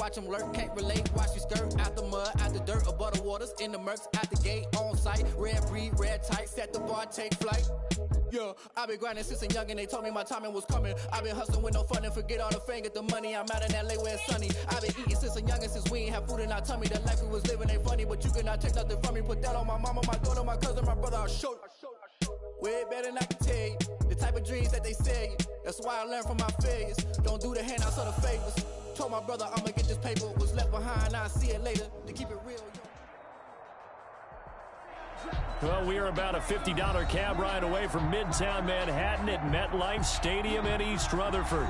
watch them lurk, can't relate, watch you skirt. Out the mud, out the dirt, above the waters, in the murks, out the gate, on site. Red breed, red tight, set the bar, take flight. Yeah, I've been grinding since a young and they told me my timing was coming. I've been hustling with no fun and forget all the fame, get the money. I'm out in LA where it's sunny. I've been eating since a young and since we ain't have food in our tummy. The life we was living ain't funny, but you cannot take nothing from me. Put that on my mama, my daughter, my cousin, my brother, I'll show you. Way better than I can tell you. The type of dreams that they sell you. That's why I learned from my failures. Don't do the handouts or the favors. Told my brother I'ma get this paper. Was left behind, I'll see it later. To keep it real. Well, we are about a $50 cab ride away from Midtown Manhattan at MetLife Stadium in East Rutherford.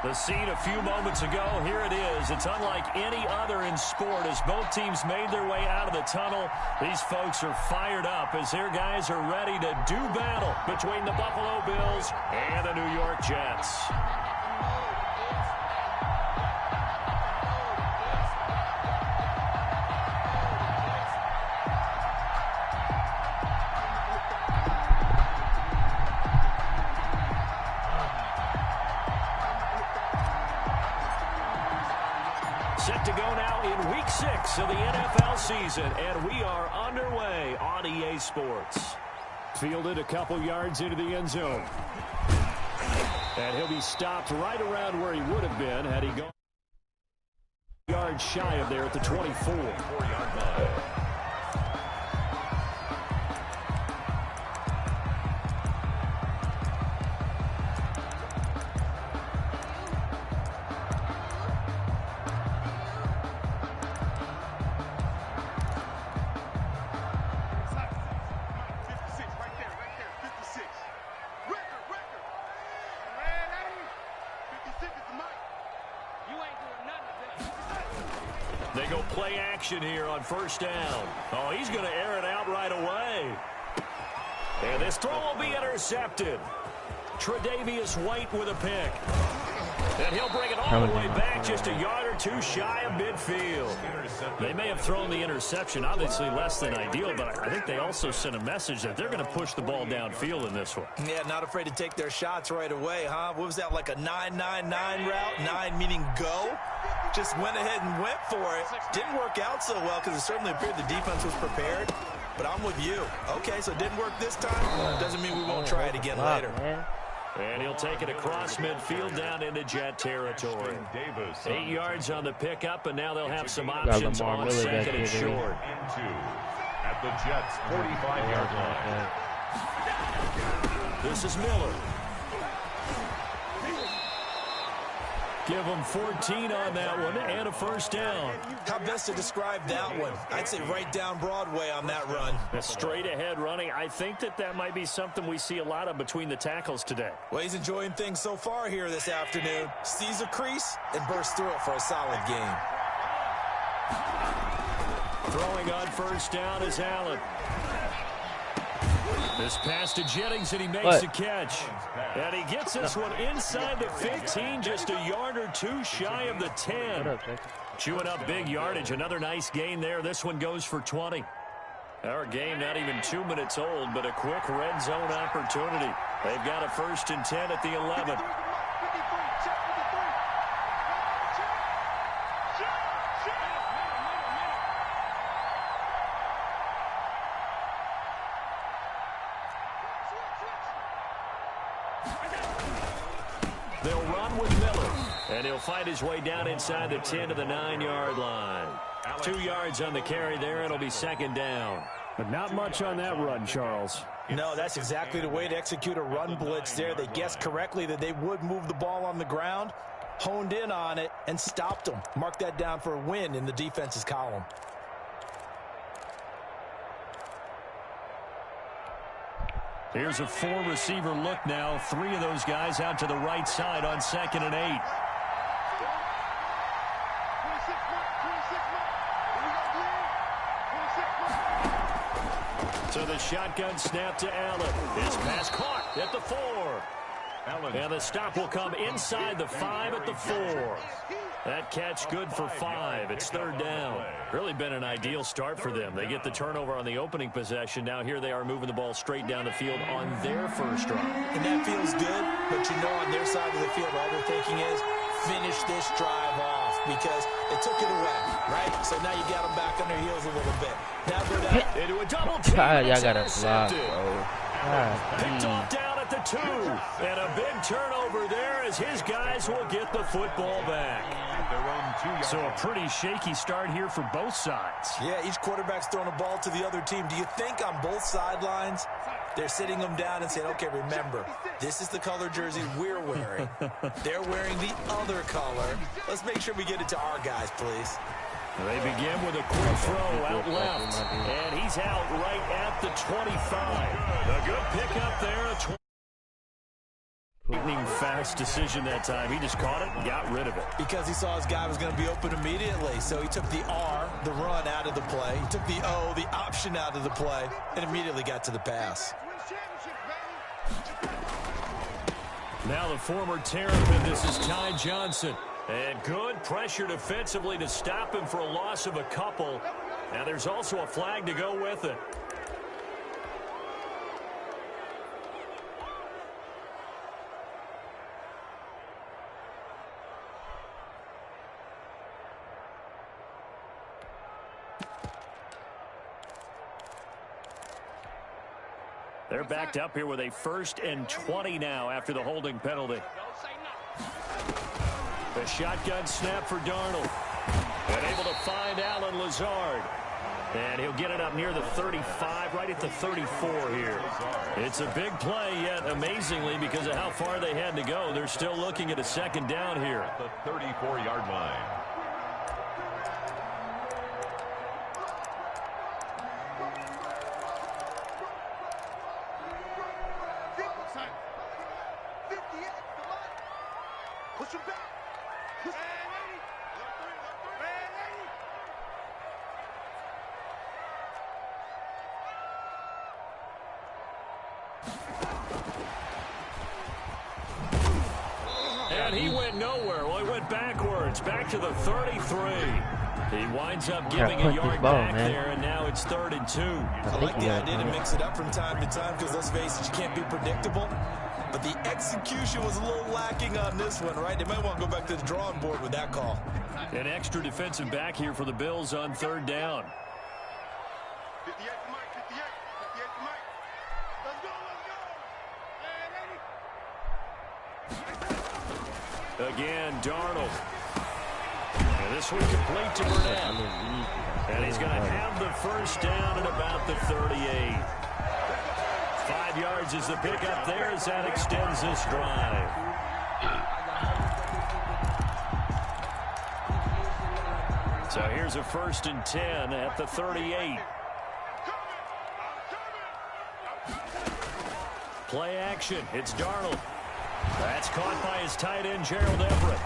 The scene a few moments ago, here it is. It's unlike any other in sport as both teams made their way out of the tunnel. These folks are fired up as their guys are ready to do battle between the Buffalo Bills and the New York Jets. Set to go now in Week 6 of the NFL season, and we are underway on EA Sports. Fielded a couple yards into the end zone. And he'll be stopped right around where he would have been had he gone yards shy of there at the 24. They go play action here on first down. Oh, he's going to air it out right away. And this throw will be intercepted. Tre'Davious White with a pick. And he'll bring it all the way back just a yard or two shy of midfield. They may have thrown the interception, obviously less than ideal, but I think they also sent a message that they're going to push the ball downfield in this one. Yeah, not afraid to take their shots right away, huh? What was that, like a 9-9-9 route? 9 meaning go? Just went ahead and went for it. Didn't work out so well because it certainly appeared the defense was prepared. But I'm with you. Okay, so it didn't work this time. Doesn't mean we won't try it again later. And he'll take it across midfield down into Jet territory. 8 yards on the pickup, and now they'll have some options on second and short. At the Jets' 45-yard line. This is Miller. Give them 14 on that one and a first down. How best to describe that one? I'd say right down Broadway on that run. A straight ahead running. I think that might be something we see a lot of between the tackles today. Well, he's enjoying things so far here this afternoon. Sees a crease and bursts through it for a solid game. Throwing on first down is Allen. This pass to Jennings, and he makes the catch. And he gets this one inside the 15, just a yard or two shy of the 10. Chewing up big yardage. Another nice gain there. This one goes for 20. Our game not even 2 minutes old, but a quick red zone opportunity. They've got a 1st and 10 at the 11. They'll run with Miller, and he'll fight his way down inside the 10 to the 9-yard line. 2 yards on the carry there. It'll be 2nd down. But not much on that run, Charles. No, that's exactly the way to execute a run blitz there. They guessed correctly that they would move the ball on the ground, honed in on it, and stopped them. Mark that down for a win in the defense's column. Here's a 4-receiver look now. 3 of those guys out to the right side on 2nd and 8. So the shotgun snap to Allen. His pass caught at the 4. And the stop will come inside the 5 at the 4. That catch good for 5. It's 3rd down. Really been an ideal start for them. They get the turnover on the opening possession. Now here they are moving the ball straight down the field on their first drive. And that feels good, but you know on their side of the field all they're thinking is finish this drive off. because they took it away, right? So now you got them back on their heels a little bit. Now go down into a double team. Y'all got to block, bro. Picked off down at the 2. And a big turnover there as his guys will get the football back. So a pretty shaky start here for both sides. Yeah, each quarterback's throwing a ball to the other team. Do you think on both sidelines they're sitting them down and saying, okay, remember, this is the color jersey we're wearing. They're wearing the other color. Let's make sure we get it to our guys, please. They begin with a quick throw out left. And he's out right at the 25. A good pickup there. Lightning fast decision that time. He just caught it and got rid of it. Because he saw his guy was going to be open immediately. So he took the R, the run, out of the play. He took the O, the option, out of the play, and immediately got to the pass. Now the former Terrapin, this is Ty Johnson. And good pressure defensively to stop him for a loss of a couple. Now there's also a flag to go with it. They're backed up here with a 1st and 20 now after the holding penalty. The shotgun snap for Darnold. And able to find Alan Lazard. And he'll get it up near the 35, right at the 34 here. It's a big play, yet amazingly, because of how far they had to go, they're still looking at a 2nd down here. At the 34-yard line. And he went nowhere. Well, he went backwards, back to the 33. He winds up giving a yard back there, and now it's 3rd and 2. I like the idea to mix it up from time to time because, let's face it, you can't be predictable. But the execution was a little lacking on this one, right? They might want to go back to the drawing board with that call. An extra defensive back here for the Bills on 3rd down. 58 to Mike, 58 to Mike. Let's go. Again, Darnold. And this one complete to Burnett. And he's going to have the 1st down at about the 38. 5 yards is the pickup there as that extends this drive. So here's a 1st and 10 at the 38. Play action. It's Darnold. That's caught by his tight end, Gerald Everett.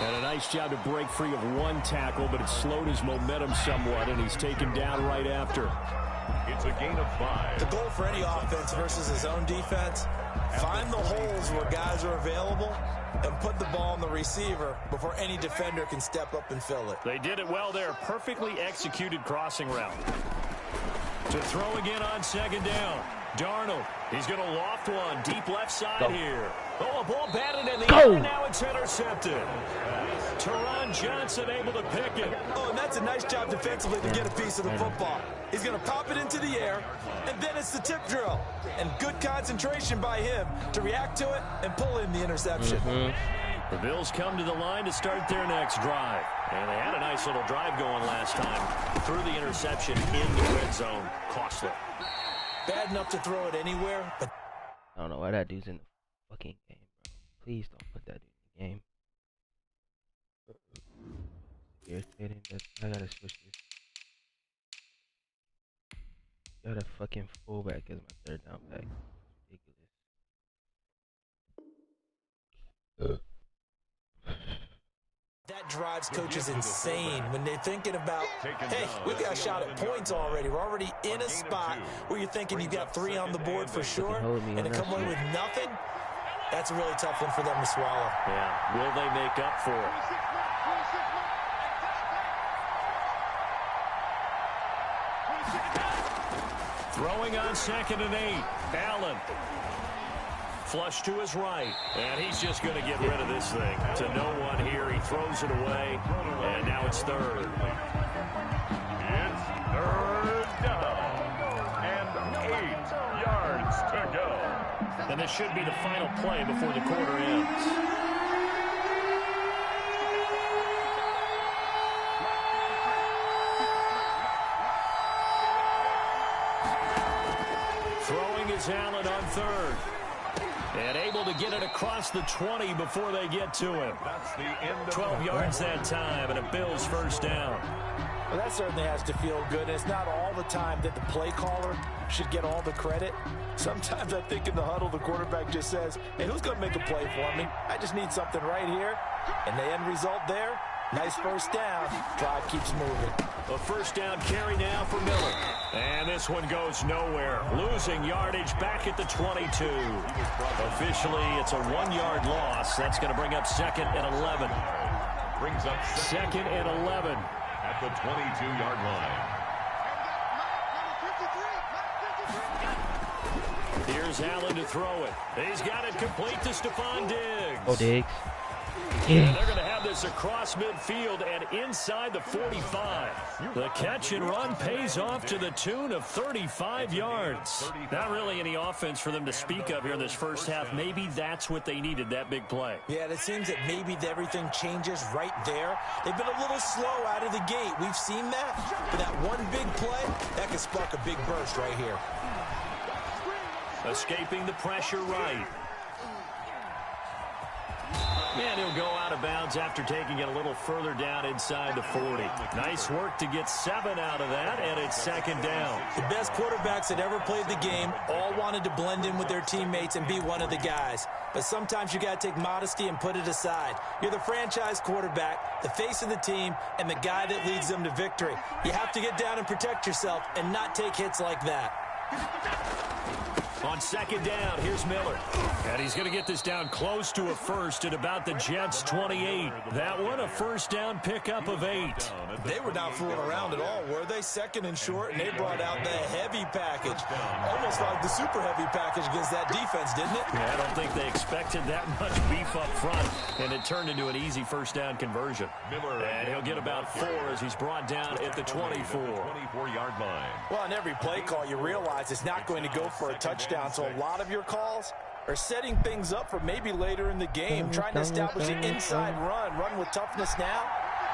And a nice job to break free of one tackle, but it slowed his momentum somewhat, and he's taken down right after. It's a gain of 5. The goal for any offense versus his own defense, find the holes where guys are available and put the ball on the receiver before any defender can step up and fill it. They did it well there. Perfectly executed crossing route. To throw again on 2nd down. Darnold, he's going to loft one deep left side here. Oh, a ball batted in the air, now it's intercepted. Teron Johnson able to pick it. Oh, and that's a nice job defensively to get a piece of the football. He's going to pop it into the air, and then it's the tip drill. And good concentration by him to react to it and pull in the interception. The Bills come to the line to start their next drive. And they had a nice little drive going last time. Threw the interception in the red zone. Costly. Bad enough to throw it anywhere, but I don't know why that dude's in the fucking game, bro. Please don't put that dude in the game. Irritating. I gotta switch this. Got a fucking fullback as my 3rd down back. Ridiculous. that drives coaches insane when they're thinking about, hey, we've got a shot at points already. We're already in a spot where you're thinking you've got 3 on the board for sure, and to come away with nothing, that's a really tough one for them to swallow. Yeah, will they make up for it? Throwing on 2nd and 8. Allen flush to his right. And he's just going to get rid of this thing. To no one here. He throws it away. And now it's third. It's third down. And 8 yards to go. And this should be the final play before the quarter ends. Throwing is Allen on third. And able to get it across the 20 before they get to him. That's the end of 12 yards that time, and a Bills first down. Well, that certainly has to feel good. And it's not all the time that the play caller should get all the credit. Sometimes I think in the huddle, the quarterback just says, hey, who's going to make a play for me? I just need something right here. And the end result there, nice first down. Drive keeps moving. A first down carry now for Miller. And this one goes nowhere. Losing yardage back at the 22. Officially, it's a 1-yard loss. That's going to bring up second and 11. Brings up Second and 11. At the 22-yard line. Here's Allen to throw it. He's got it complete to Stephon Diggs. Oh, Diggs. And they're going to have this across midfield and inside the 45. The catch and run pays off to the tune of 35 yards. Not really any offense for them to speak of here in this first half. Maybe that's what they needed, that big play. Yeah, it seems that maybe everything changes right there. They've been a little slow out of the gate. We've seen that. But that one big play, that can spark a big burst right here. Escaping the pressure right. And he'll go out of bounds after taking it a little further down inside the 40. Nice work to get 7 out of that, and it's second down. The best quarterbacks that ever played the game all wanted to blend in with their teammates and be one of the guys. But sometimes you got to take modesty and put it aside. You're the franchise quarterback, the face of the team, and the guy that leads them to victory. You have to get down and protect yourself and not take hits like that. On second down, here's Miller. And he's going to get this down close to a first at about the Jets' 28. That one, a first down pickup of 8. They were not fooling around at all, were they? Second and short, and they brought out the heavy package. Almost like the super heavy package against that defense, didn't it? Yeah, I don't think they expected that much beef up front, and it turned into an easy first down conversion. And he'll get about 4 as he's brought down at the 24. 24-yard line. Well, on every play call, you realize it's not going to go for a touchdown. So a lot of your calls are setting things up for maybe later in the game, trying to establish an inside run with toughness now,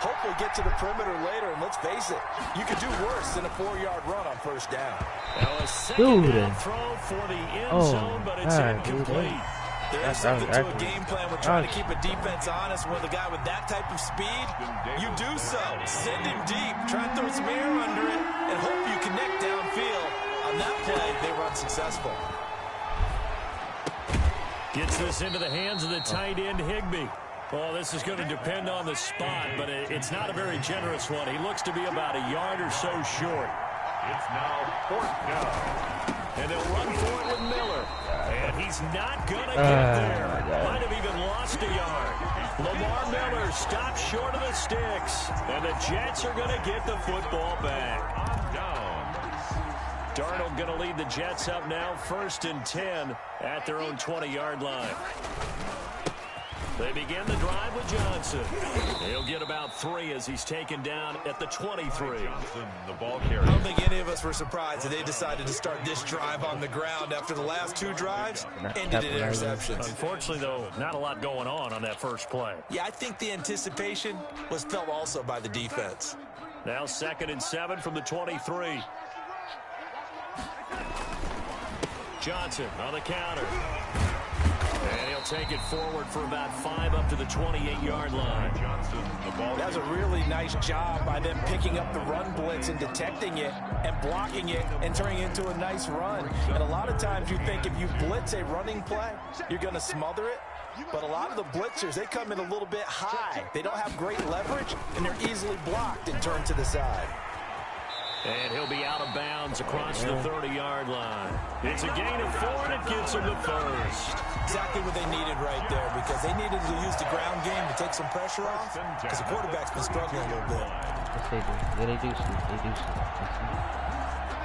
hopefully get to the perimeter later, and let's face it, you could do worse than a 4-yard run on first down. Now a second down throw for the end zone, but it's incomplete. There is something to a game plan with trying to keep a defense honest with a guy with that type of speed. You do so. Send him deep, try and throw some air under it, and hope you connect downfield. On that play, they were unsuccessful. Gets this into the hands of the tight end, Higbee. Well, this is going to depend on the spot, but it's not a very generous one. He looks to be about a yard or so short. It's now fourth down. And they'll run for it with Miller. And he's not going to get there. Might have even lost a yard. Lamar Miller stops short of the sticks. And the Jets are going to get the football back. Darnold going to lead the Jets up now, 1st and 10 at their own 20-yard line. They begin the drive with Johnson. He'll get about 3 as he's taken down at the 23. Johnson, the ball carrier. I don't think any of us were surprised that they decided to start this drive on the ground after the last 2 drives ended in interceptions. Unfortunately, though, not a lot going on that first play. Yeah, I think the anticipation was felt also by the defense. Now 2nd and 7 from the 23. Johnson on the counter. And he'll take it forward for about 5 up to the 28-yard line. Johnson, the ball. That's a really nice job by them picking up the run blitz and detecting it and blocking it and turning it into a nice run. And a lot of times you think if you blitz a running play, you're going to smother it. But a lot of the blitzers, they come in a little bit high. They don't have great leverage, and they're easily blocked and turned to the side. And he'll be out of bounds across the 30-yard line. It's a gain of 4, and it gets him the first. Exactly what they needed right there, because they needed to use the ground game to take some pressure off, because the quarterback's been struggling a little bit. Yes, they do. Yeah, they do, Steve. They do, Steve.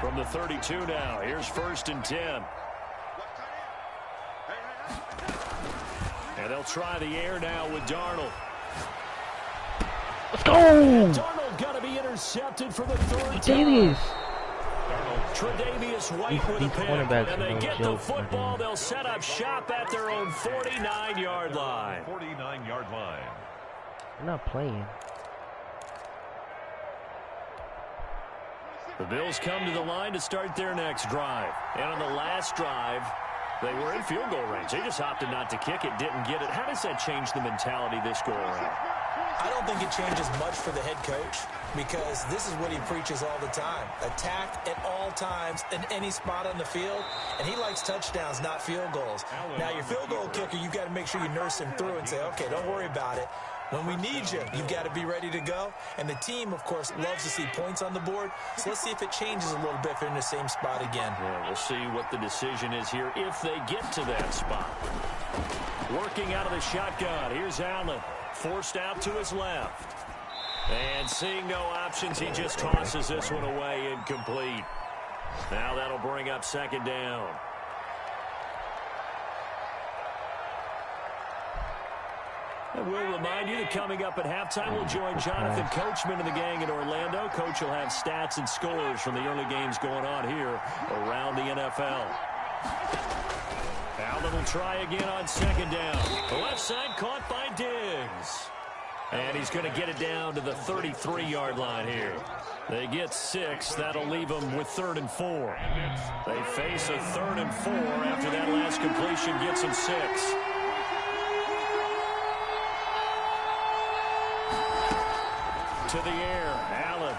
From the 32 now, here's 1st and 10. And they'll try the air now with Darnold. Let's go! Darnold got to be intercepted for the third time. Tre'Davious White with a pick, and they get the football. They'll set up shop at their own 49-yard line. 49-yard line. I'm not playing. The Bills come to the line to start their next drive. And on the last drive, they were in field goal range. They just opted not to kick it, didn't get it. How does that change the mentality this go around? I don't think it changes much for the head coach because this is what he preaches all the time. Attack at all times in any spot on the field, and he likes touchdowns, not field goals. Now, your field goal kicker, you've got to make sure you nurse him through and say, okay, don't worry about it. When we need you, you've got to be ready to go. And the team, of course, loves to see points on the board. So let's see if it changes a little bit if they're in the same spot again. Yeah, we'll see what the decision is here if they get to that spot. Working out of the shotgun. Here's Allen. Forced out to his left. And seeing no options, he just tosses this one away incomplete. Now that'll bring up second down. And we'll remind you that coming up at halftime, we'll join Jonathan Coachman and the gang in Orlando. Coach will have stats and scores from the early games going on here around the NFL. Allen will try again on second down. The left side caught by Diggs. And he's going to get it down to the 33-yard line here. They get 6. That'll leave them with 3rd and 4. They face a 3rd and 4 after that last completion gets them 6. To the air, Allen.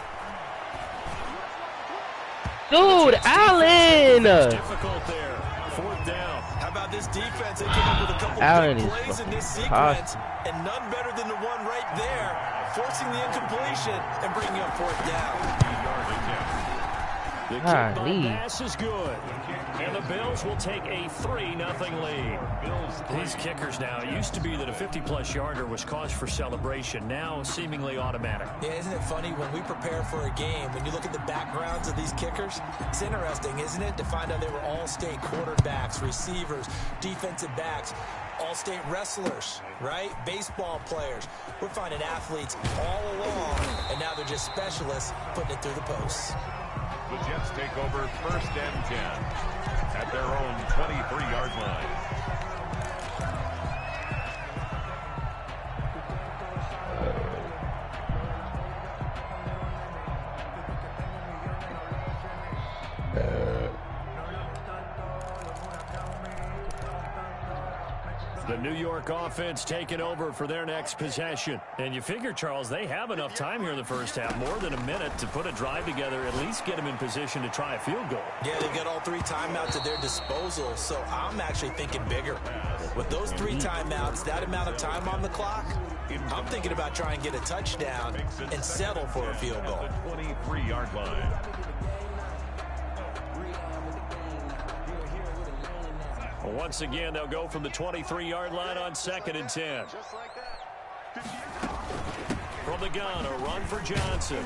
Dude, Allen! Difficult there. 4th down. How about this defense? They came up with a couple big plays in this sequence, and none better than the one right there, forcing the incompletion and bringing up 4th down. The kick pass is good. And the Bills will take a 3-0 lead. These kickers now, it used to be that a 50-plus yarder was cause for celebration. Now seemingly automatic. Yeah, isn't it funny when we prepare for a game, when you look at the backgrounds of these kickers, it's interesting, isn't it, to find out they were all-state quarterbacks, receivers, defensive backs, all-state wrestlers, right? Baseball players. We're finding athletes all along, and now they're just specialists putting it through the posts. The Jets take over 1st and 10 at their own 23-yard line. The New York offense taking over for their next possession. And you figure, Charles, they have enough time here in the first half, more than a minute, to put a drive together, at least get them in position to try a field goal. Yeah, they got all 3 timeouts at their disposal, so I'm actually thinking bigger. With those 3 timeouts, that amount of time on the clock, I'm thinking about trying to get a touchdown and settle for a field goal. 23-yard line. Once again, they'll go from the 23-yard line on 2nd and 10. From the gun, a run for Johnson.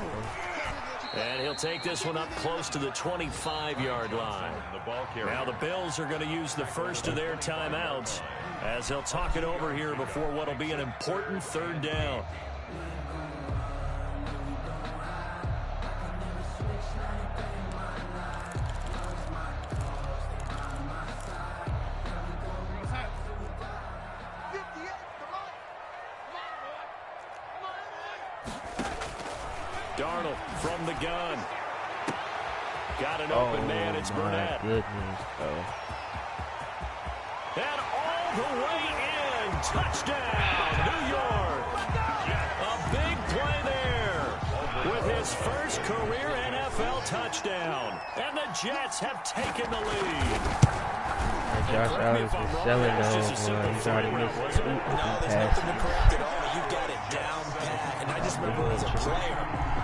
And he'll take this one up close to the 25-yard line. Now the Bills are going to use the first of their timeouts as they'll talk it over here before what will be an important 3rd down. Darnold from the gun. Got an open man. It's Burnett. Goodness. And all the way in. Touchdown, New York. A big play there with his first career NFL touchdown. And the Jets have taken the lead. Josh Allen is selling those. He's already missed 2 No, there's nothing to correct at all. You've got it down pat. And I just remember as a player,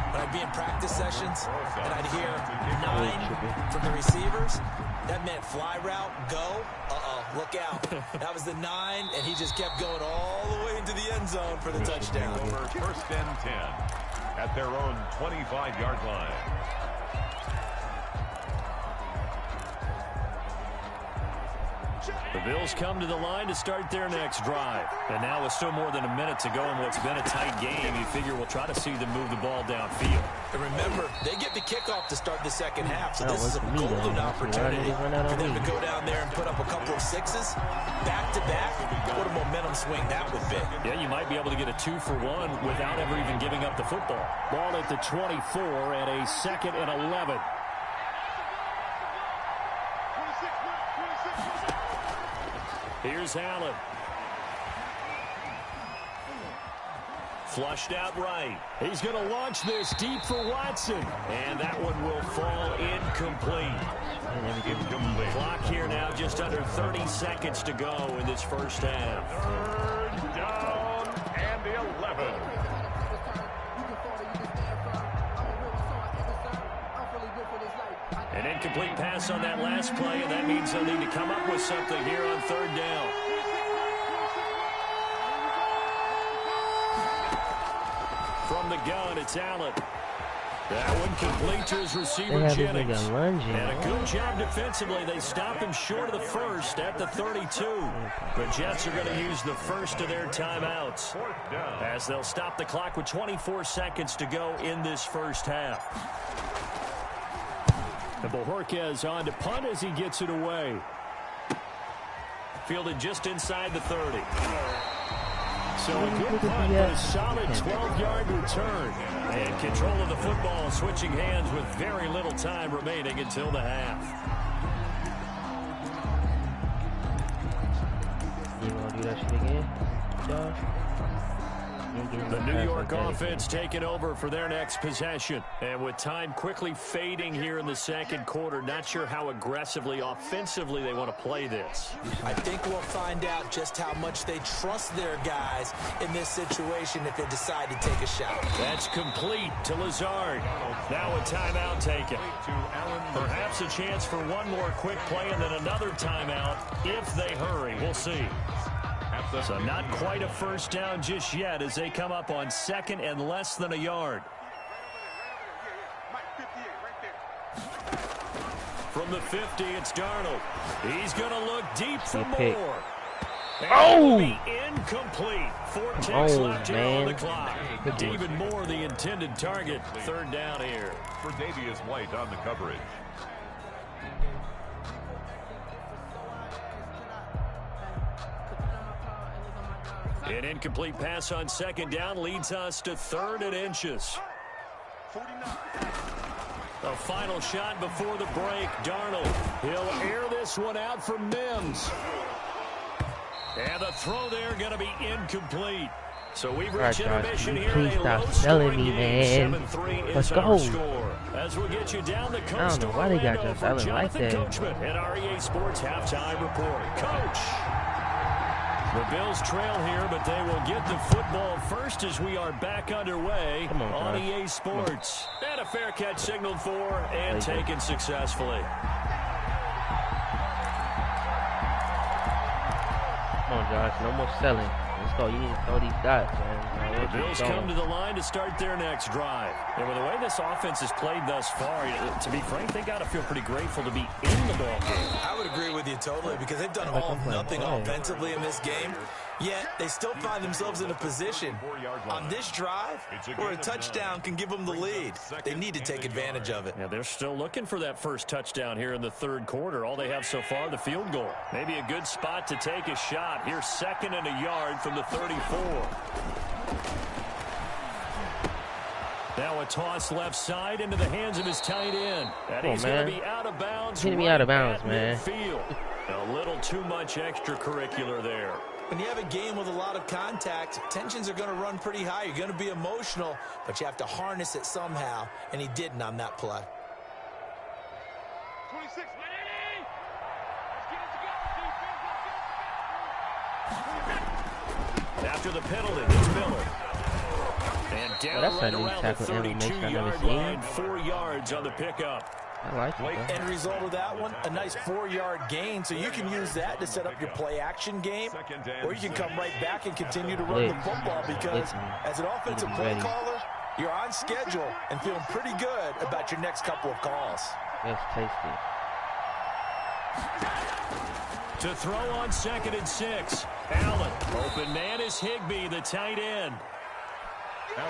when I'd be in practice sessions and I'd hear 9 from the receivers, that meant fly route, go, look out. That was the 9, and he just kept going all the way into the end zone for the touchdown. Over 1st and 10 at their own 25-yard line. The Bills come to the line to start their next drive. And now with still more than a minute to go in what's been a tight game, you figure we'll try to see them move the ball downfield. And remember, they get the kickoff to start the second half, so this is a golden opportunity for them to go down there and put up a couple of sixes back-to-back. What a momentum swing that would be. Yeah, you might be able to get a 2-for-1 without ever even giving up the football. Ball at the 24 and a 2nd and 11. Here's Allen. Flushed out right. He's going to launch this deep for Watson. And that one will fall incomplete. Clock here now, just under 30 seconds to go in this first half. 3rd down and 11. An incomplete pass on that last play, and that means they'll need to come up with something here on 3rd down. From the gun, it's Allen. That one complete to his receiver, Jennings. And a good job defensively. They stop him short of the first at the 32. The Jets are going to use the first of their timeouts as they'll stop the clock with 24 seconds to go in this first half. And Bojorquez on to punt as he gets it away. Fielded just inside the 30. So a good punt, but a solid 12-yard return. And control of the football switching hands with very little time remaining until the half. You want to do that shit again, Josh? The New York offense taking over for their next possession. And with time quickly fading here in the second quarter, not sure how aggressively, offensively they want to play this. I think we'll find out just how much they trust their guys in this situation if they decide to take a shot. That's complete to Lazard. Now a timeout taken. Perhaps a chance for one more quick play and then another timeout if they hurry. We'll see. So not quite a first down just yet as they come up on 2nd and less than a yard. From the 50, it's Darnold. He's going to look deep for more. And incomplete. 4 ticks left here on the clock. David Moore, the intended target. 3rd down here. Tre'Davious White on the coverage. An incomplete pass on 2nd down leads us to 3rd and inches. A final shot before the break. Darnold. He'll air this one out for Mims. And the throw there going to be incomplete. So we've reached intermission here in a low-scoring game. 7-3 is our score. As we'll get you down the coast of Orlando for Jonathan Coachman and our EA Sports Halftime Report. Coach. The Bills trail here, but they will get the football first as we are back underway on EA Sports. And a fair catch signaled for and taken successfully. Come on, Josh. No more selling. Let's go. You need to throw these dots, man. The Bills come to the line to start their next drive. And with the way this offense has played thus far, to be frank, they got to feel pretty grateful to be in the ball game. I would agree with you totally because they've done all nothing offensively in this game. Yet they still find themselves in a position on this drive where a touchdown can give them the lead. They need to take advantage of it. Yeah, they're still looking for that first touchdown here in the 3rd quarter. All they have so far, the field goal. Maybe a good spot to take a shot. Here's 2nd and a yard from the 34. Now a toss left side into the hands of his tight end. And he's going to be out of bounds. Getting me out of bounds, man. Midfield. A little too much extracurricular there. When you have a game with a lot of contact, tensions are going to run pretty high. You're going to be emotional, but you have to harness it somehow, and he didn't on that play. 26, ready? Let's get it together, defense. After the penalty, it's Miller. And down right around the 32-yard line, 4 yards on the pickup. I like it. End result of that one, a nice 4-yard gain, so you can use that to set up your play-action game, or you can come right back and continue to run the football because as an offensive play caller, you're on schedule and feeling pretty good about your next couple of calls. That's tasty. To throw on 2nd and 6. Allen. Open man is Higbee, the tight end.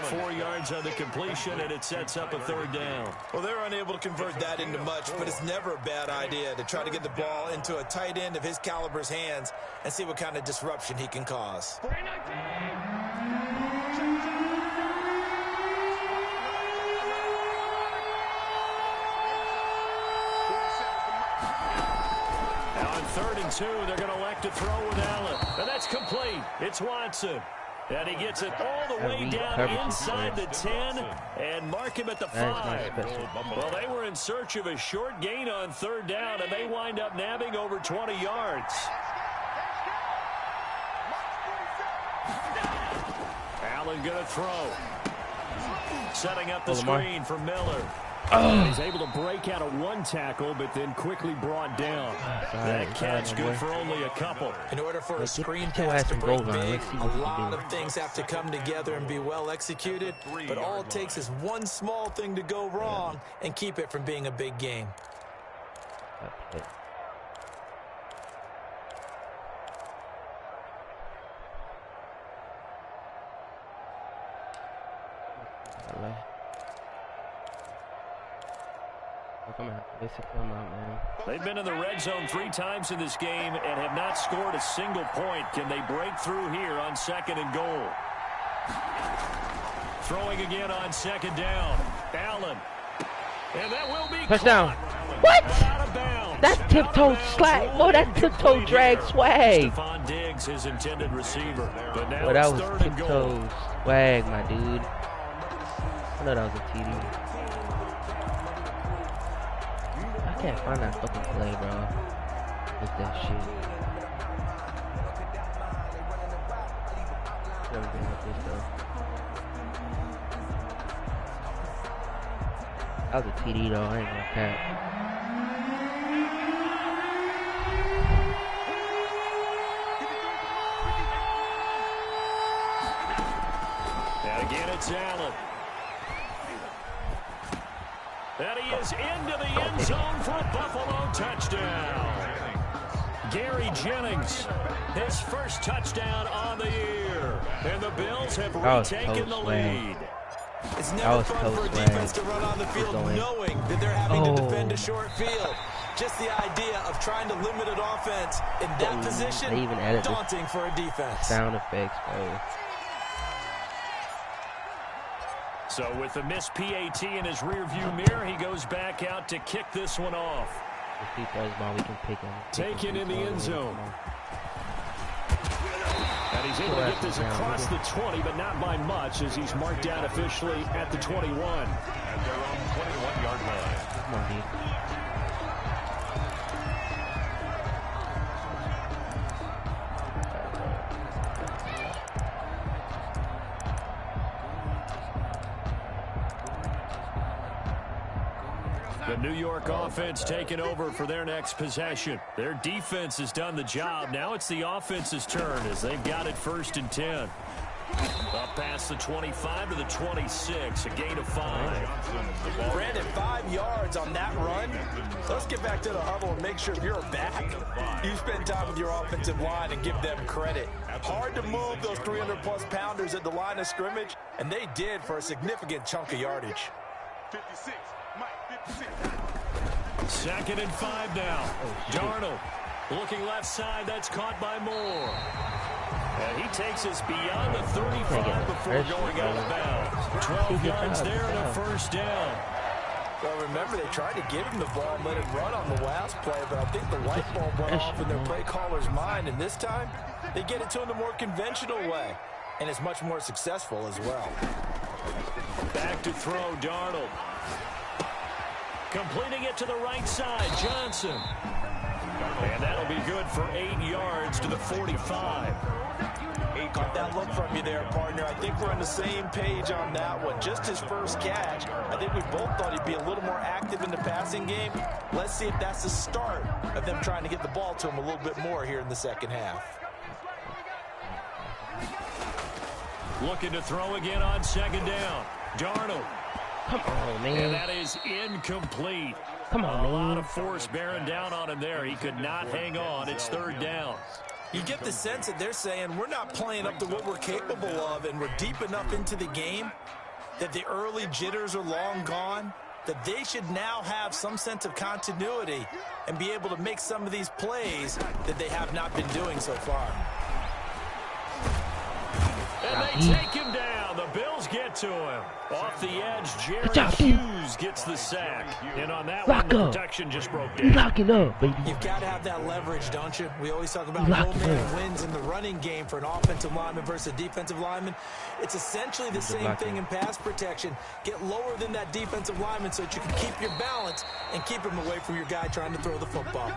4 yards on the completion, and it sets up a 3rd down. Well, they're unable to convert that into much, but it's never a bad idea to try to get the ball into a tight end of his caliber's hands and see what kind of disruption he can cause. Now on 3rd and 2, they're going to elect to throw with Allen. And that's complete. It's Watson. And he gets it all the way down inside the 10 and mark him at the 5. Well, they were in search of a short gain on 3rd down, and they wind up nabbing over 20 yards. Allen going to throw. Setting up the screen for Miller. He's able to break out of 1 tackle, but then quickly brought down. That catch good for only a couple. In order for a screen pass to break big, a lot of things have to come together and be well executed, but all it takes is one small thing to go wrong and keep it from being a big game. They've been in the red zone 3 times in this game and have not scored a single point. Can they break through here on 2nd and goal? Throwing again on 2nd down. Allen. And that will be touchdown. What? Out of bounds. That's tiptoe slide. Boy, that's tiptoe drag swag. Stephon Diggs, his intended receiver. But now that was tiptoe swag, my dude. I know that was a TD. I can't find that fucking play, bro. With that shit. Never been with this though. That was a TD though. I ain't gonna cap. And again, it's Allen. And he is into the end zone for a Buffalo touchdown. Gary Jennings, his first touchdown on the year. And the Bills have retaken the lead. It's never fun for a defense to run on the field knowing that they're having to defend a short field. Just the idea of trying to limit an offense in that position, daunting for a defense. Sound effects, bro. So with the missed PAT in his rearview mirror, he goes back out to kick this one off. If he throws the ball, we can pick him. Taken in the end zone. And he's able to get this across the 20, but not by much, as he's marked down officially at the 21. At their own 21-yard line. Come on, dude. The New York offense taking over for their next possession. Their defense has done the job. Now it's the offense's turn as they've got it 1st and 10. Up past the 25 to the 26, a gain of 5. Brandon, 5 yards on that run. Let's get back to the huddle and make sure if you're back, you spend time with your offensive line and give them credit. Hard to move those 300-plus pounders at the line of scrimmage, and they did for a significant chunk of yardage. 56. 2nd and 5 now. Darnold looking left side. That's caught by Moore. And he takes us beyond the 35 before going out of bounds. 12 yards there and a 1st down. Well, remember, they tried to give him the ball and let him run on the last play, but I think the light bulb went off in their play caller's mind, and this time they get it to him the more conventional way, and it's much more successful as well. Back to throw, Darnold. Completing it to the right side, Johnson. And that'll be good for 8 yards to the 45. Got that look from you there, partner. I think we're on the same page on that one. Just his first catch. I think we both thought he'd be a little more active in the passing game. Let's see if that's the start of them trying to get the ball to him a little bit more here in the second half. Looking to throw again on 2nd down. Darnold. Come on, man. And that is incomplete. Come on, man. A lot of force bearing down on him there. He could not hang on. It's third down. You get the sense that they're saying we're not playing up to what we're capable of, and we're deep enough into the game that the early jitters are long gone, that they should now have some sense of continuity and be able to make some of these plays that they have not been doing so far. And they take him down. The Bills get to him. Off the edge, Jerry Hughes gets the sack. And on that one, the protection just broke down. Lock it up, baby. You've got to have that leverage, don't you? We always talk about no man wins in the running game for an offensive lineman versus a defensive lineman. It's essentially the same thing in pass protection. Get lower than that defensive lineman so that you can keep your balance and keep him away from your guy trying to throw the football.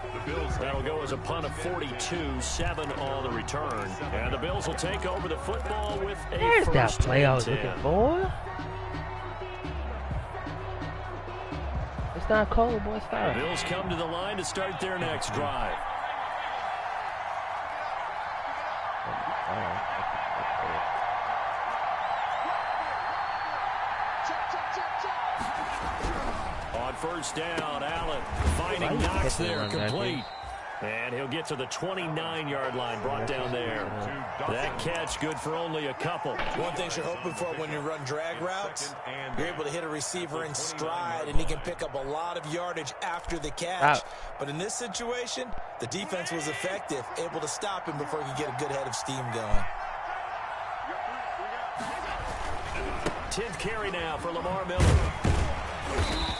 That'll go as a punt of 42, 7 on the return. And the Bills will take over the football with a There's that first play I was and 10. looking for. It's not cold, boy. Stop. The Bills come to the line to start their next drive. On first down, Allen finding Knox there, complete. And he'll get to the 29-yard line, brought down there. That catch good for only a couple. One thing you're hoping for when you run drag routes, you're able to hit a receiver in stride, and he can pick up a lot of yardage after the catch. But in this situation, the defense was effective, able to stop him before he could get a good head of steam going. 10th carry now for Lamar Miller.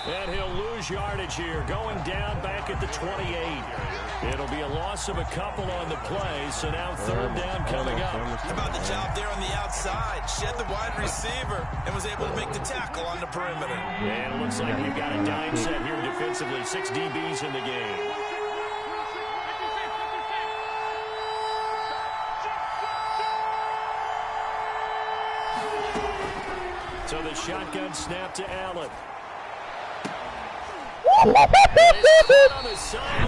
And he'll lose yardage here, going down back at the 28. It'll be a loss of a couple on the play, so now third down coming up. How about the job there on the outside? Shed the wide receiver and was able to make the tackle on the perimeter. And it looks like we've got a dime set here defensively. 6 DBs in the game. So the shotgun snap to Allen.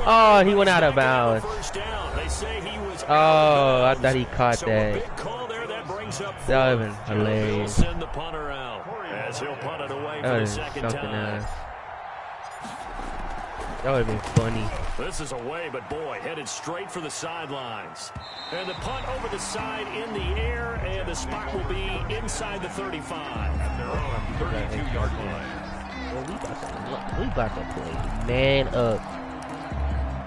Oh, he went out of bounds. Oh, I thought he caught that. That would have been hilarious. Send the punter out as he'll punt it away for the second time. That would have been funny. This is away, but boy, headed straight for the sidelines. And the punt over the side in the air, and the spot will be inside the 35. At their own 32-yard line. Well, we about to play man up.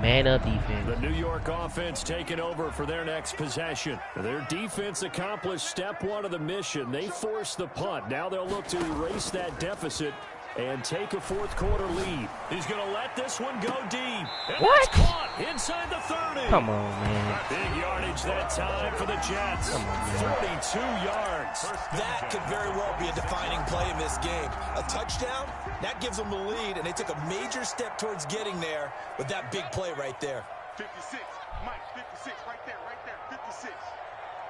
Man up defense. The New York offense taking over for their next possession. Their defense accomplished step 1 of the mission. They forced the punt. Now they'll look to erase that deficit and take a fourth-quarter lead. He's going to let this one go deep. And what? It's caught inside the 30. Come on, man. Big yardage that time for the Jets. 42 yards. That could very well be a defining play in this game. A touchdown, that gives them the lead, and they took a major step towards getting there with that big play right there. 56, Mike, 56, right there, 56.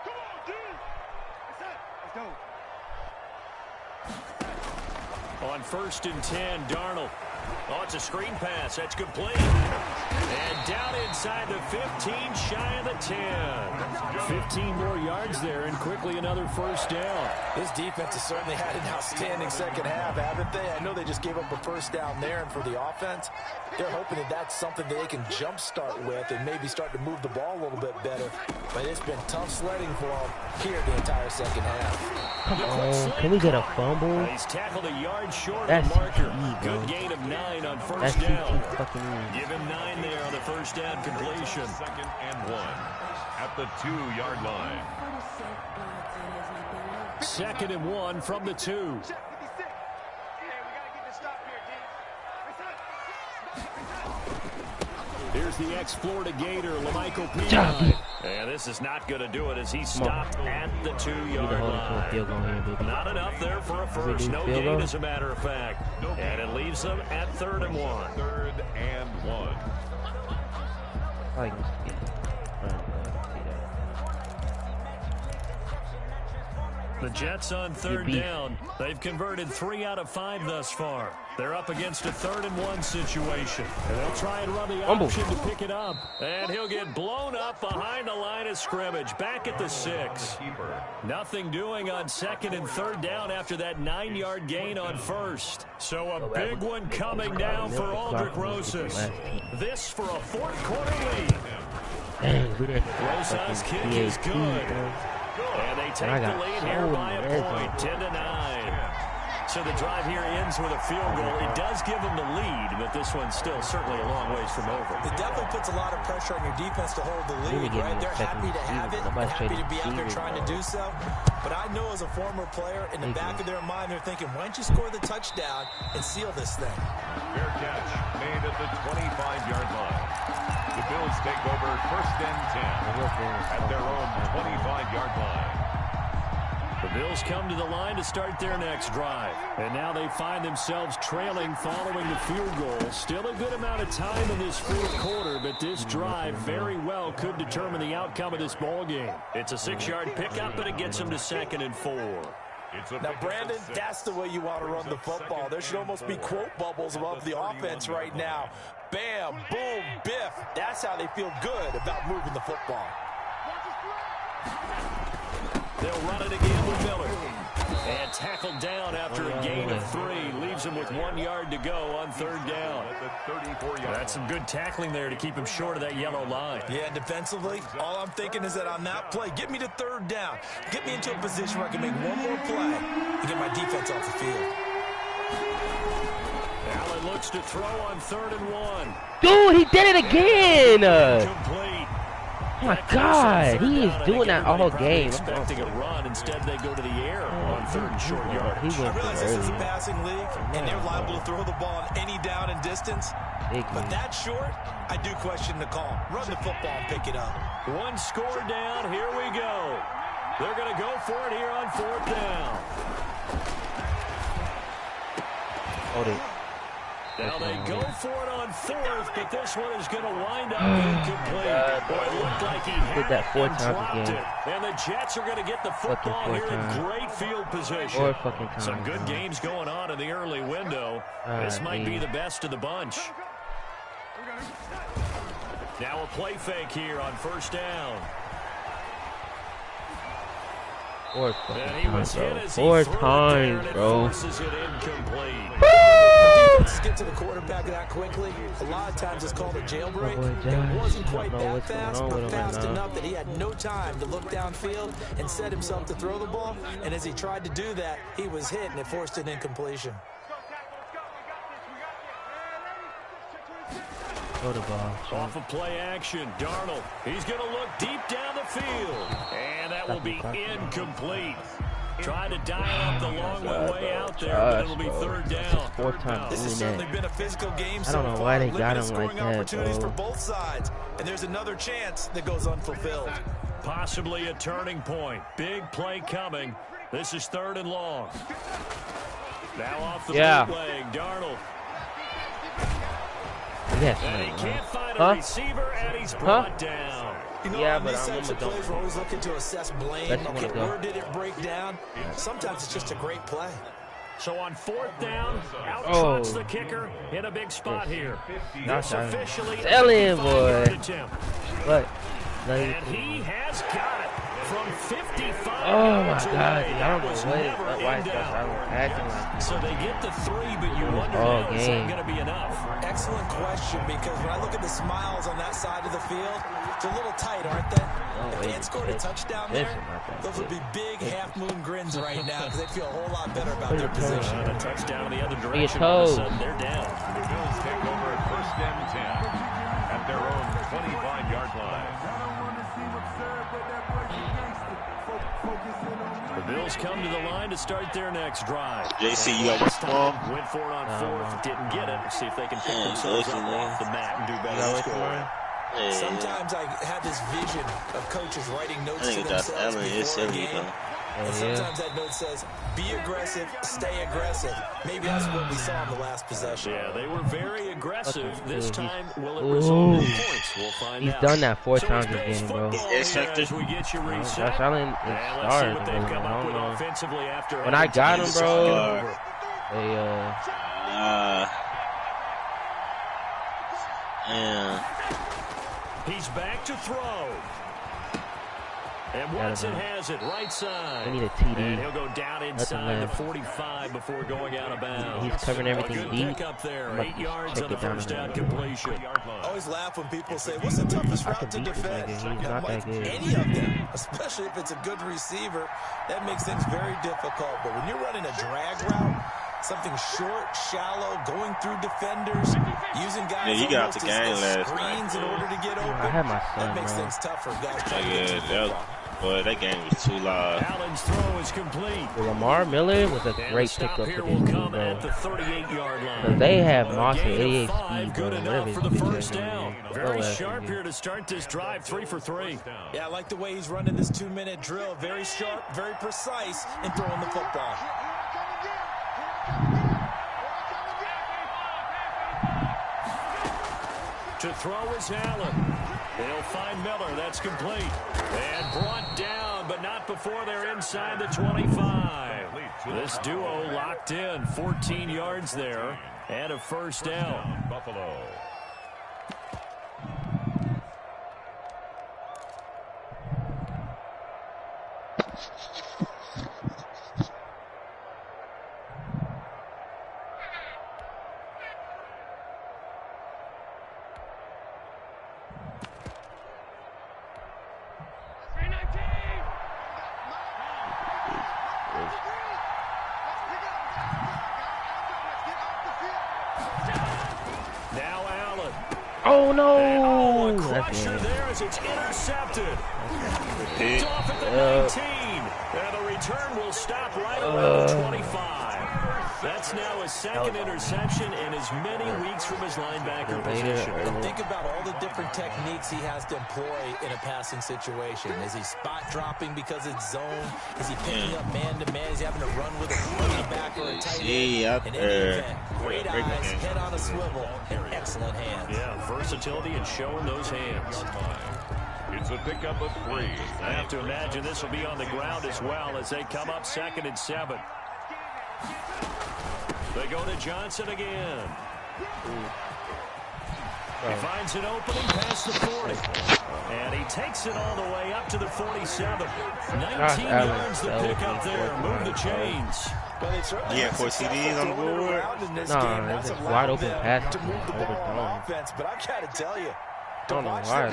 Come on, dude. Let's go. On 1st and 10, Darnold. Oh, it's a screen pass. That's complete. And down inside the 15, shy of the 10. 15 more yards there, and quickly another first down. This defense has certainly had an outstanding second half, haven't they? I know they just gave up a first down there, and for the offense, they're hoping that that's something that they can jumpstart with and maybe start to move the ball a little bit better. But it's been tough sledding for them here the entire second half. Come on, can we get a fumble? He's tackled a yard short That's of the marker. CTE, Good gain of 9 on first That's down. fucking Give him 9 there on the first down completion. 2nd and 1 at the 2-yard line. 2nd and 1 from the 2. Here's the ex-Florida Gator, LaMichael P. And this is not going to do it as he stopped at the 2-yard line. Not enough there for a first. No gain, as a matter of fact. And it leaves them at 3rd and 1. 3rd and 1. The Jets on third down. They've converted 3 out of 5 thus far. They're up against a 3rd-and-1 situation. And they'll try and run the option to pick it up. And he'll get blown up behind the line of scrimmage. Back at the 6. Nothing doing on 2nd and 3rd down after that 9-yard gain on 1st. So a big one coming now for Aldrick Rosas. This for a 4th-quarter lead. Rosas' kick is good. And they take the lead here by a point, 10-9. So the drive here ends with a field goal. It does give them the lead, but this one's still certainly a long ways from over. It definitely puts a lot of pressure on your defense to hold the lead, right? They're happy to have it, and happy to be out there trying to do so. But I know as a former player, in the back of their mind, they're thinking, why don't you score the touchdown and seal this thing? Fair catch made at the 25-yard line. The Bills take over 1st and 10 at their own 25-yard line. The Bills come to the line to start their next drive. And now they find themselves trailing following the field goal. Still a good amount of time in this 4th quarter, but this drive very well could determine the outcome of this ball game. It's a 6-yard pickup, but it gets them to 2nd and 4. Now, Brandon, that's the way you want to run the football. There should almost be quote bubbles above the offense right now. Bam, boom, biff. That's how they feel good about moving the football. They'll run it again with Miller. And tackled down after a gain of 3. Leaves him with 1 yard to go on 3rd down. That's some good tackling there to keep him short of that yellow line. Yeah, defensively, all I'm thinking is that on that play, get me to 3rd down. Get me into a position where I can make one more play and get my defense off the field. Allen looks to throw on 3rd and 1. Dude, he did it again! Complete. Oh my God, he is doing that all game. Expecting a run, instead they go to the air on 3rd and short yardage. I realize this is a passing league, and they're liable to throw the ball on any down and distance. But that short, I do question the call. Run the football and pick it up. 1 score down, here we go. They're going to go for it here on 4th down. Hold it. Now they go for it on 4th, but this one is going to wind up incomplete. Boy, it looked like he had that 4 times dropped again. it. And the Jets are going to get the football here in great field position. Some good games going on in the early window. This might be the best of the bunch. Now a play fake here on 1st down. 4 times, bro. 4 times, bro. Defenses get to the quarterback that quickly. A lot of times it's called a jailbreak. It wasn't quite that fast, but fast enough that he had no time to look downfield and set himself to throw the ball. And as he tried to do that, he was hit, and it forced an incompletion. Off of play action, Darnold. He's going to look deep down the field. And that will be incomplete. Trying to dial up the long way out there, but it'll be 3rd down. 4 times. This has certainly been a physical game so I don't know why they got him like that, opportunities bro. for both sides, and there's another chance that goes unfulfilled. Possibly a turning point. Big play coming. This is 3rd and long. Now off the bootleg, Darnold. Yes. And he can't find a receiver, and he's brought down. You know, on these types of plays, we're always looking to assess blame. Okay, where did it break down? Sometimes it's just a great play. So on 4th down, out trots the kicker in a big spot here. That's officially a 55-yard attempt. What? And he has got it from 55 Oh my yards God, away. I don't know why it's acting like that. So they get the 3, but you wonder now, is that going to be enough? Excellent question, because when I look at the smiles on that side of the field, they're a little tight, aren't they? If they had scored a touchdown there, those would be big half-moon grins right now, because they feel a whole lot better about their position. A touchdown in the other direction, all of a sudden they're down. The Bills take over at 1st and 10 at their own 25-yard line. The Bills come to the line to start their next drive. JC, you got what's wrong? Went for it on 4th, didn't get it. See if they can pick themselves up off the mat and do better. Sometimes I have this vision of coaches writing notes to themselves before a game. And sometimes that note says, be aggressive, stay aggressive. Maybe that's what we saw in the last possession. Yeah, they were very aggressive. This time, will it result in points? We'll find out. He's done that 4 times this game, bro. As we get you reset. Josh Allen Let's see what they've come up with I offensively after. when I got him, bro, he's back to throw. And Watson has it right side. I need a TD. And he'll go down inside the 45 before going out of bounds. He's covering everything good deep. Pick up there. 8 yards on the first down completion. I always laugh when people say, what's the toughest route to defend? He's not that good. Any of them, especially if it's a good receiver, that makes things very difficult. But when you're running a drag route, something short, shallow, going through defenders, using guys he got almost the game as last screens in order to get open, I had my son, that makes bro. things tougher. Guys trying to get to the football. Boy, that game was too loud. Allen's throw is complete. Lamar Miller was a great pickup for this team, bro. At the 38-yard line. Because they have Moss at 88 speed, bro. Good enough Whatever for the his first bitch down. is. Very sharp here to start this drive. 3 for 3. Yeah, I like the way he's running this 2-minute drill. Very sharp, very precise in throwing the football. To throw is Allen. They'll find Miller. That's complete. And brought down, but not before they're inside the 25. This duo locked in. 14 yards there and a first down. Buffalo. Oh no! And, crusher there as it's intercepted. It's off at the 19. And the return will stop right around 25. That's now his second interception in as many weeks from his linebacker position. And think about all the different techniques he has to employ in a passing situation. Is he spot dropping because it's zone? Is he picking up man-to-man? Is he having to run with a running back or a tight end? In any event, great eyes, head on a swivel, and excellent hands. Yeah, versatility and showing those hands. It's a pickup of 3. I have to imagine this will be on the ground as well as they come up 2nd and 7. They go to Johnson again. He finds an opening past the 40. And he takes it all the way up to the 47. 19 yards to pick up there. Move the chains. Yeah, 4 CDs on the board. No, it's a wide open pass. To move the ball on offense, but I gotta tell you, I don't know why.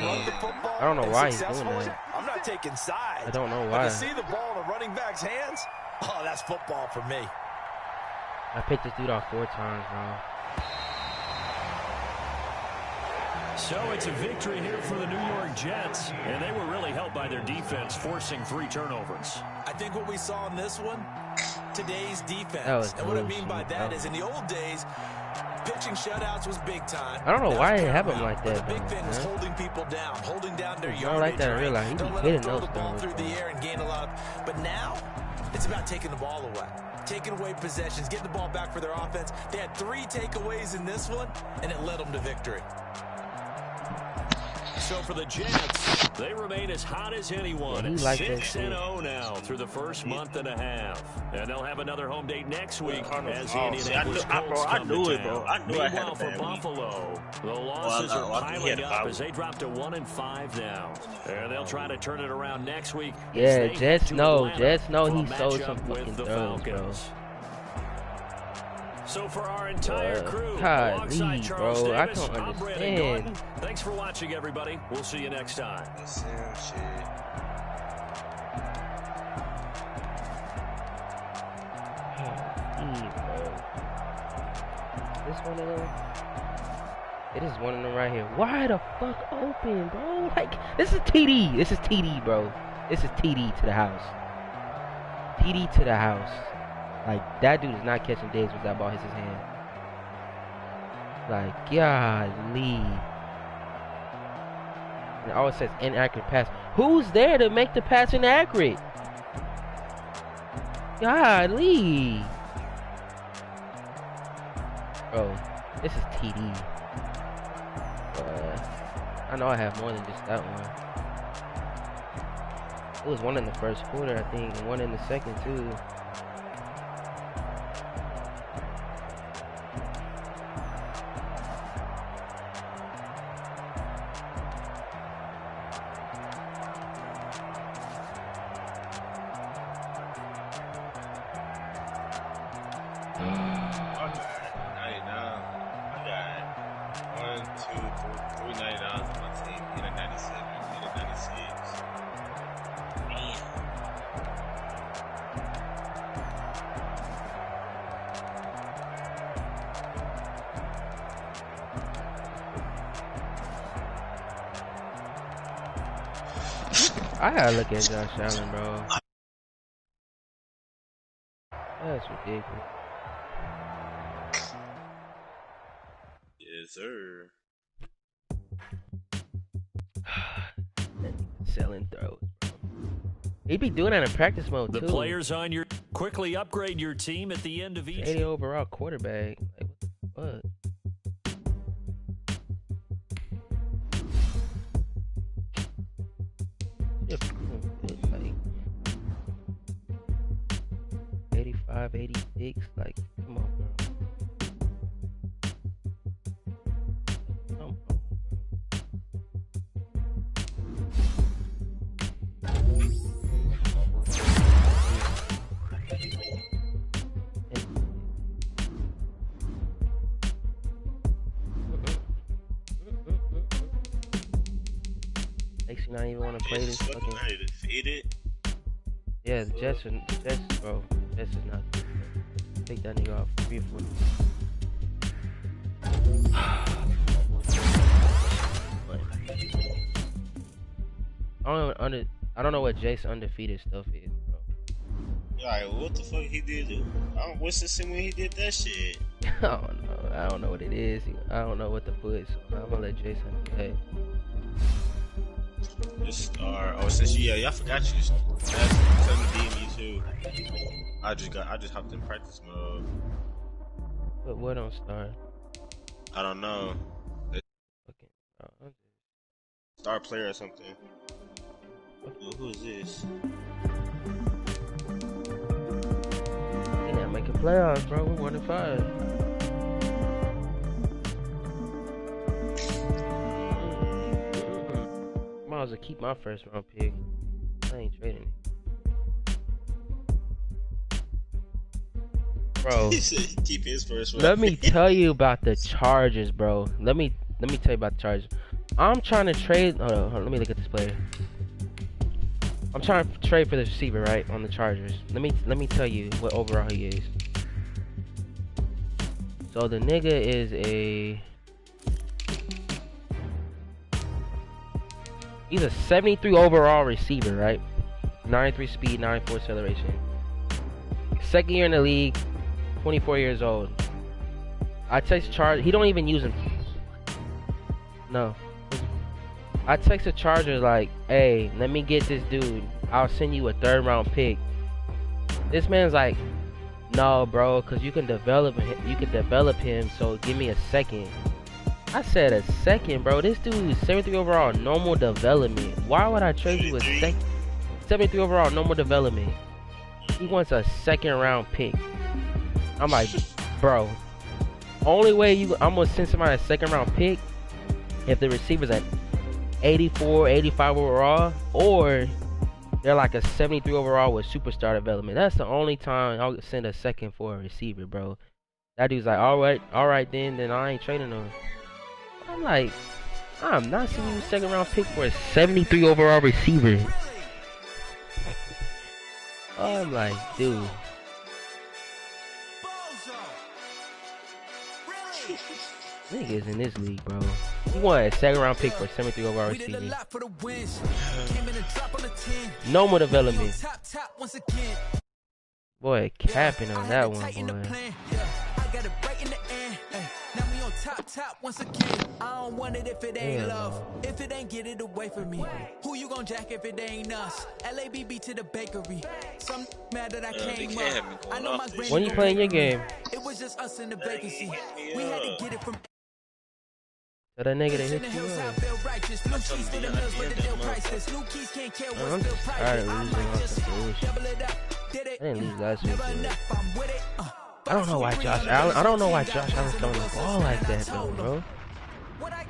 I don't know why he's doing that. I'm not taking sides. I don't know But why. to see the ball in a running back's hands, oh, that's football for me. I picked this dude off 4 times, bro. So it's a victory here for the New York Jets, and they were really helped by their defense, forcing 3 turnovers. I think what we saw in this one, today's defense. And what I mean by that is in the old days, pitching shutouts was big time. I don't know why they have him like But that. the big thing was man. holding people down, holding down their I yardage. don't like that in real life. He Don't be let them hitting throw those the ball things, through the man. air and gain a lot. But now, it's about taking the ball away. Taking away possessions, getting the ball back for their offense. They had 3 takeaways in this one, and it led them to victory. So for the Jets, they remain as hot as anyone. Yeah, he likes that 6-0 now through the first month and a half. And they'll have another home date next week as the Indianapolis Colts come to town. I knew I had Meanwhile, a for bad week. Buffalo, the losses are I piling up as they drop to 1-5 now. And they'll try to turn it around next week. as Yeah, they head Jets to know. Atlanta Jets know for a he sold matchup some with fucking the throws, bro. Falcons. So for our entire crew, Golly, alongside Charles bro, I Davis, don't I'm Brandon understand. Gordon. Thanks for watching, everybody. We'll see you next time. This one of them. It is one of them right here. Why the fuck open, bro? Like, this is TD. This is TD, bro. This is TD to the house. TD to the house. Like, that dude is not catching days with that ball hits his hand. Like, golly. And it always says inaccurate pass. Who's there to make the pass inaccurate? Golly. Bro, this is TD. I know I have more than just that one. It was one in the first quarter, I think, and one in the second, too. I gotta look at Josh Allen, bro. That's ridiculous. Yes, sir. Selling throws, bro. He be doing that in practice mode, too. The players on your quickly upgrade your team at the end of each. 80 overall quarterback. Like, what the fuck? Like 85, 86, like, come on, bro. Come on, bro. Makes you not even want to play this fucking. Defeated. Yeah, the Jets, bro. Jets is not good. Take that nigga off. 3-4. I don't know what Jace undefeated stuff is, bro. Alright, what the fuck he did? What's the sin when he did that shit? I don't know what it is. I don't know what to put. So I'm gonna let Jason play. Just star. Oh, since I forgot you. That's something to DM you too. I just hopped in practice mode. But what on star? I don't know. Okay. Star player or something. Well, who is this? He not making playoffs, bro. We're 1-5. Might as well keep my first round pick. I ain't trading it. Bro, keep his first round. Let me tell you about the Chargers, bro. Let me tell you about the Chargers. I'm trying to trade. Hold on, let me look at this player. I'm trying to trade for the receiver, right, on the Chargers. Let me tell you what overall he is. So the nigga is he's a 73 overall receiver, right? 93 speed, 94 acceleration. Second year in the league, 24 years old. I text Charger. He don't even use him. No. I text the Chargers like, hey, let me get this dude. I'll send you a 3rd round pick. This man's like, no, bro, because you can develop him, so give me a 2nd. I said a 2nd, bro. This dude is 73 overall, normal development. Why would I trade you a 2nd? 73 overall, normal development. He wants a 2nd round pick. I'm like, bro, only way I'm gonna send somebody a 2nd round pick if the receiver's at 84, 85 overall, or they're like a 73 overall with superstar development. That's the only time I'll send a 2nd for a receiver, bro. That dude's like, all right, then I ain't trading him. I'm like, I'm not sending you a 2nd round pick for a 73 overall receiver. I'm like, dude. Niggas in this league, bro. You want a 2nd round pick for a 73 overall receiver. No more development. Boy, capping on that one, boy. top once again. I don't want it if it ain't love. If it ain't, get it away from me. Who you gon' jack if it ain't us? LABB to the bakery. Some mad that I came up. I know my granny. When you playing your game? It was just us in the vacancy. We had to get it from. So that nigga that hit you up. I'm just tired of losing off the bullshit. I didn't lose last week. I don't know why Josh Allen. I don't know why Josh Allen's throwing the ball like that though, bro.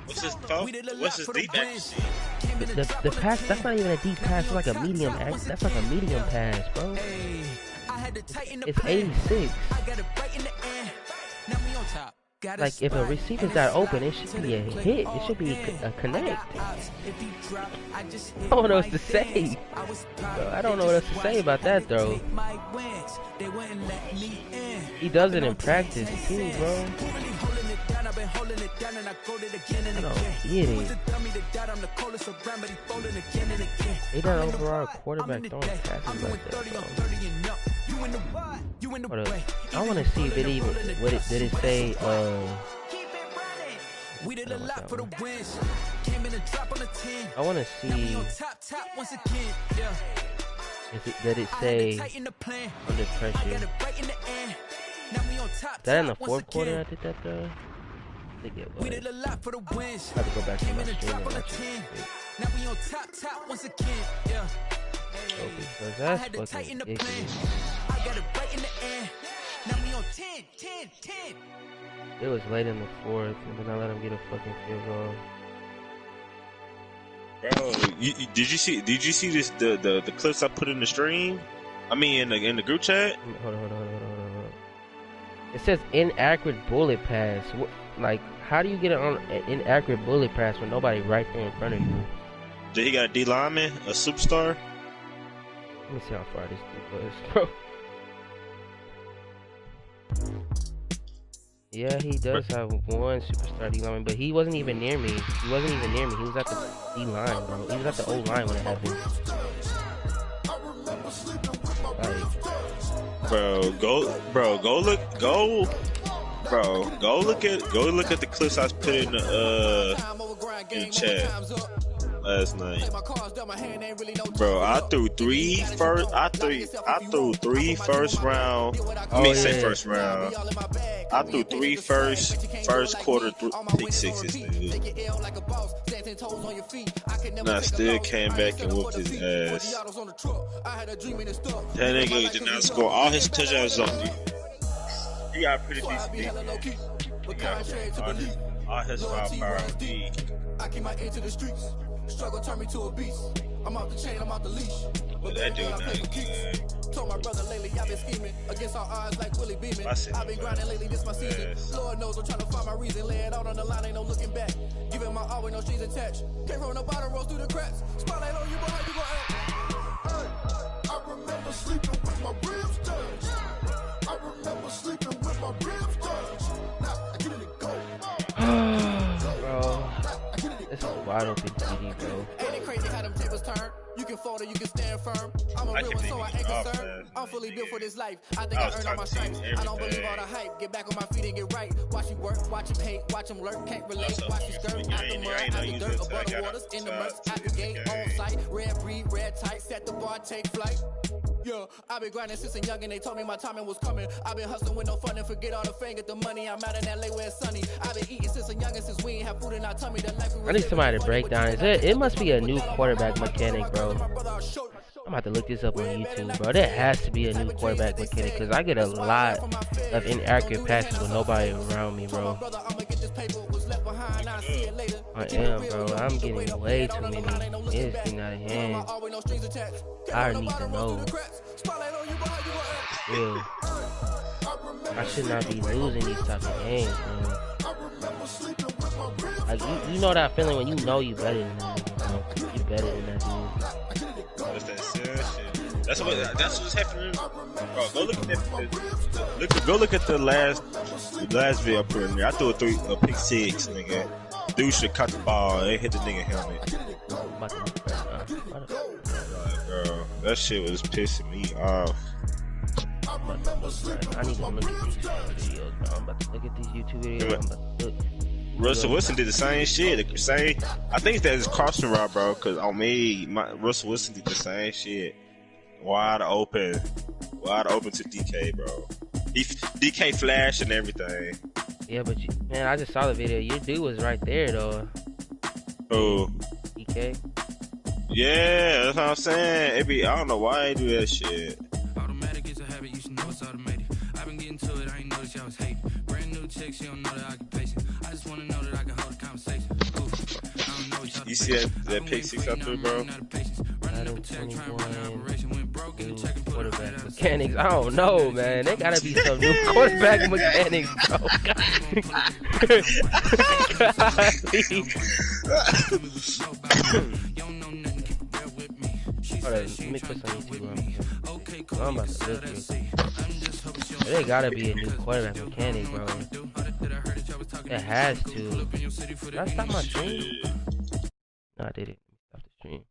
What's his deep accuracy? The pass, that's not even a deep pass. It's like a medium. That's like a medium pass, bro. It's 86. Like, if a receiver's that open, it should be a hit. It should be a connect. I don't know what to say. Bro, I don't know what else to say about that, though. He does it in practice, too, bro. I don't get it. He done overall quarterback throwing passes like that, bro. Hold up. I want to see if it even did it say I want to see did it say under pressure. Is that in the fourth quarter I did that though? I think it was. I have to go back to my stream and watch it. Because that's fucking ridiculous. It was late in the fourth, and then I let him get a fucking field goal. Bro, did you see this the clips I put in the stream? I mean in the group chat? Hold on. It says inaccurate bullet pass. Like, how do you get it on an inaccurate bullet pass when nobody right there in front of you? Did he got a D lineman, a superstar? Let me see how far this dude was, bro. Yeah, he does have one superstar D lineman, but he wasn't even near me. He was at the D line, bro. He was at the O line when it happened. Like, go look at the clips I put in the chat last night. Bro, I threw three first round. First round. I threw three first quarter pick sixes, dude. And I still came back and whooped his ass. That nigga did not score all his touchdowns on me. He got pretty decent defense. He got all his firepower on me. I keep my ear to the streets. Struggle turn me to a beast. I'm off the chain, I'm off the leash. But that dude not good. Told my brother lately I've been scheming against all odds like Willie Beeman. I've been grinding lately, this my season. Lord knows I'm trying to find my reason. Lay it out on the line, ain't no looking back. Giving my all with no strings attached. Came from the bottom, rose through the cracks. Spotlight on you, boy, how you gon' act? I remember sleeping with my ribs touched. I remember sleeping with my ribs touched. Now I get it go. Bro, this is a wide open TD, bro. Ain't it crazy how them tables turn? You can fold or you can stand firm. I'm a real one, so I ain't concerned. I'm fully built for this life. I think I earned all my stripes. I don't believe all the hype. Get back on my feet and get right. Watch you work, watch him hate, watch him lurk. Can't relate. Watch you skirt out the mud, out the dirt, above the waters, in the murks, out the gate, on site. Red breed, red tight, set the bar, take flight. Yeah, I've been grinding since a youngin', they told me my timing was coming. I've been hustling with no fun and forget all the fame, get the money. I'm out in LA where it's sunny. I've been eating since a youngin', since we ain't have food in our tummy. The life we I need somebody to break down. It must be a new quarterback mechanic, bro. I'm about to look this up on YouTube, bro. There has to be a new quarterback mechanic, because I get a lot of inaccurate passes with nobody around me, bro. I am, bro. I'm getting way too many. It's getting out of hand. I need to know. Yeah. I should not be losing these type of games, man. Like, you know that feeling when you know you better than that nigga, bro. You better than that dude. That's that serious shit. That's what's happening. Bro, go look at the last video I put in there. I threw a pick six, nigga. Dude should cut the ball. They hit the nigga helmet. Bro, that shit was pissing me off. I need to look at these videos, bro. I'm about to look at these YouTube videos. I'm about to look. Russell Wilson did the same shit. The same. I think that is crossing route, bro. Cause on me, Russell Wilson did the same shit. Wide open to DK, bro. DK flash and everything. Yeah, but man, I just saw the video. Your dude was right there though. Oh. DK. Yeah, that's what I'm saying. I don't know why they do that shit. Automatic is a habit, you should know it's automated. I've been getting to it, I ain't noticed y'all was hating. Brand new chick, she don't know the occupation. I just wanna know that I can hold a conversation. You see that pick 6 up there, bro? Quarterback mechanics. I don't know, man. They gotta be some new quarterback mechanics, bro. Hold on, let me put some YouTube on. I'm about to look this. They gotta be a new quarterback mechanic, bro. It has to. Did I stop my stream? No, I did it. Stop the stream.